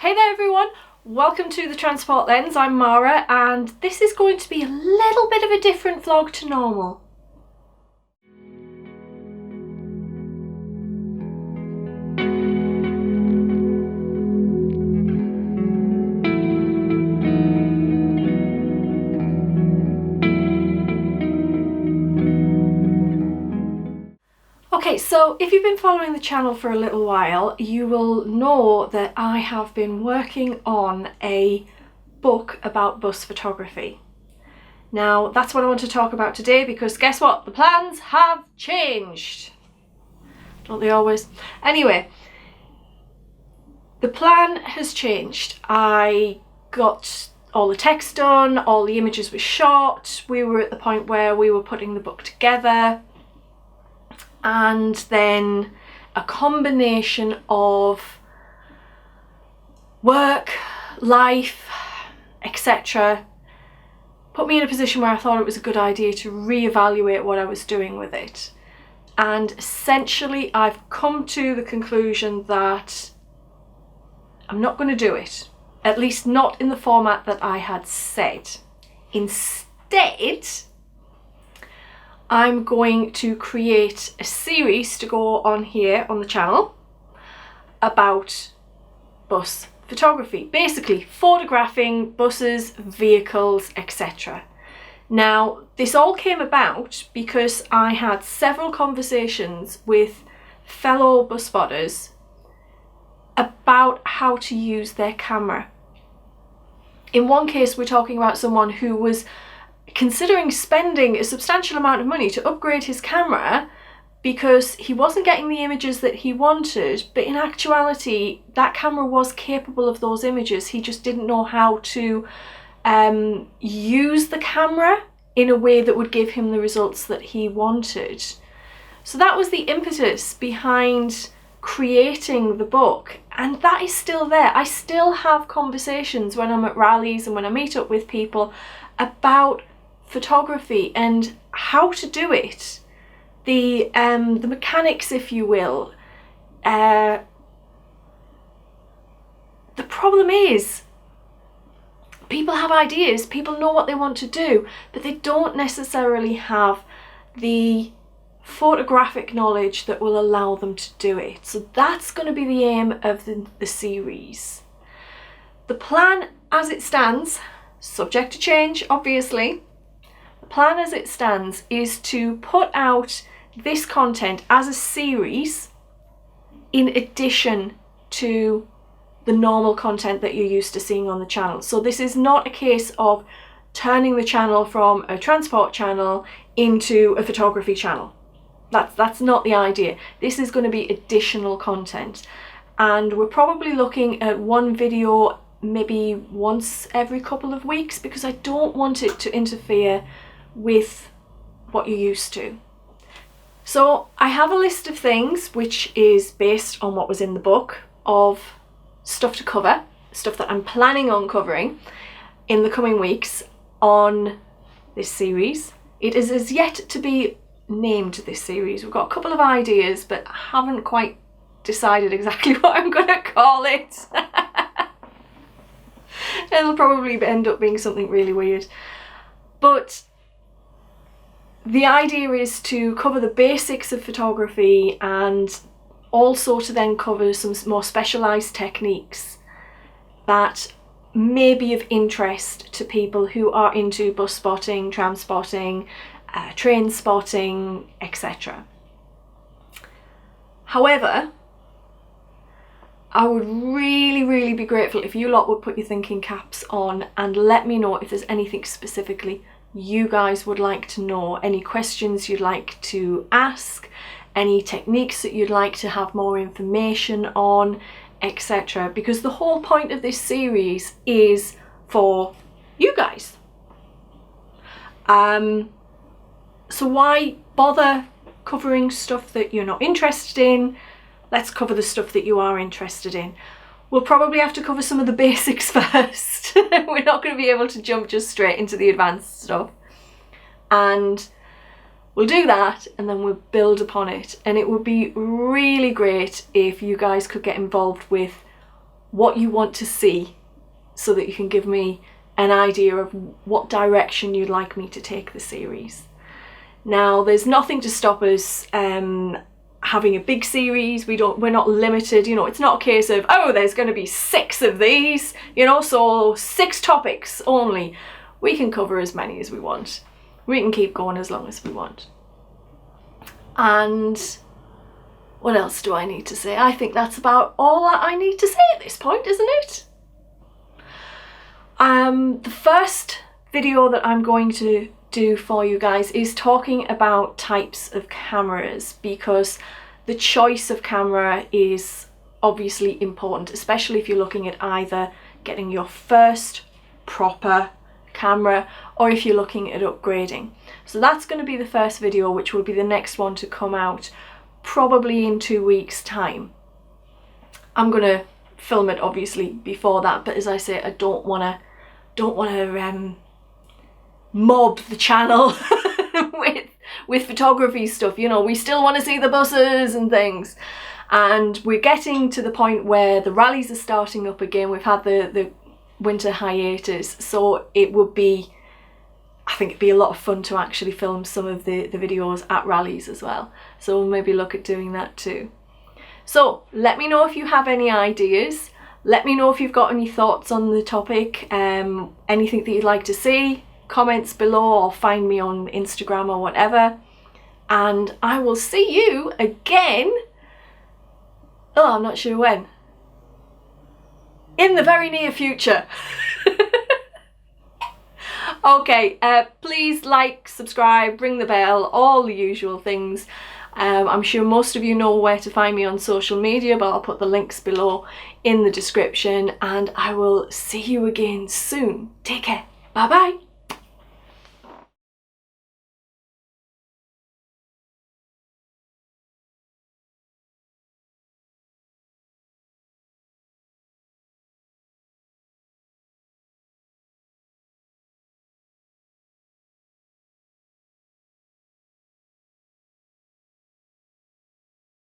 Hey there everyone, welcome to the Transport Lens. I'm Mara and this is going to be a little bit of a different vlog to normal. Okay, so if you've been following the channel for a little while, you will know that I have been working on a book about bus photography. Now, that's what I want to talk about today because guess what? The plans have changed. Don't they always? Anyway, the plan has changed. I got all the text done, all the images were shot, we were at the point where we were putting the book together. And then a combination of work, life, etc. put me in a position where I thought it was a good idea to reevaluate what I was doing with it. And essentially I've come to the conclusion that I'm not going to do it, at least not in the format that I had said. Instead, I'm going to create a series to go on here on the channel about bus photography, basically photographing buses, vehicles, etc. Now, this all came about because I had several conversations with fellow bus spotters about how to use their camera. In one case, we're talking about someone who was considering spending a substantial amount of money to upgrade his camera because he wasn't getting the images that he wanted, but in actuality that camera was capable of those images. He just didn't know how to use the camera in a way that would give him the results that he wanted. So that was the impetus behind creating the book, and that is still there. I still have conversations when I'm at rallies and when I meet up with people about photography and how to do it, the mechanics, if you will. The problem is people have ideas, people know what they want to do, but they don't necessarily have the photographic knowledge that will allow them to do it. So that's going to be the aim of the series. The plan as it stands, subject to change obviously, plan as it stands is to put out this content as a series in addition to the normal content that you're used to seeing on the channel. So this is not a case of turning the channel from a transport channel into a photography channel. That's not the idea. This is going to be additional content, and we're probably looking at one video maybe once every couple of weeks because I don't want it to interfere with what you're used to. So I have a list of things which is based on what was in the book of stuff to cover, stuff that I'm planning on covering in the coming weeks on this series. It is as yet to be named, this series. We've got a couple of ideas but I haven't quite decided exactly what I'm going to call it. It'll probably end up being something really weird. But the idea is to cover the basics of photography and also to then cover some more specialised techniques that may be of interest to people who are into bus spotting, tram spotting, train spotting, etc. However, I would really be grateful if you lot would put your thinking caps on and let me know if there's anything specifically you guys would like to know, any questions you'd like to ask, any techniques that you'd like to have more information on, etc. Because the whole point of this series is for you guys. So why bother covering stuff that you're not interested in? Let's cover the stuff that you are interested in. We'll probably have to cover some of the basics first. We're not going to be able to jump just straight into the advanced stuff. And we'll do that and then we'll build upon it. And it would be really great if you guys could get involved with what you want to see so that you can give me an idea of what direction you'd like me to take the series. Now, there's nothing to stop us having a big series. We're not limited, you know, it's not a case of, oh, there's going to be 6 of these, you know, so 6 topics only. We can cover as many as we want. We can keep going as long as we want. And what else do I need to say? I think that's about all that I need to say at this point, isn't it? The first video that I'm going to do for you guys is talking about types of cameras, because the choice of camera is obviously important, especially if you're looking at either getting your first proper camera or if you're looking at upgrading. So that's going to be the first video, which will be the next one to come out probably in 2 weeks' time. I'm going to film it obviously before that, but as I say, I don't want to mob the channel with photography stuff. You know, we still want to see the buses and things, and we're getting to the point where the rallies are starting up again. We've had the winter hiatus, so it would be, I think it'd be a lot of fun to actually film some of the videos at rallies as well, so we'll maybe look at doing that too. So let me know if you have any ideas, let me know if you've got any thoughts on the topic, anything that you'd like to see. Comments below or find me on Instagram or whatever, and I will see you again, oh, I'm not sure when, in the very near future. Okay, please like, subscribe, ring the bell, all the usual things. I'm sure most of you know where to find me on social media, but I'll put the links below in the description, and I will see you again soon. Take care. Bye bye.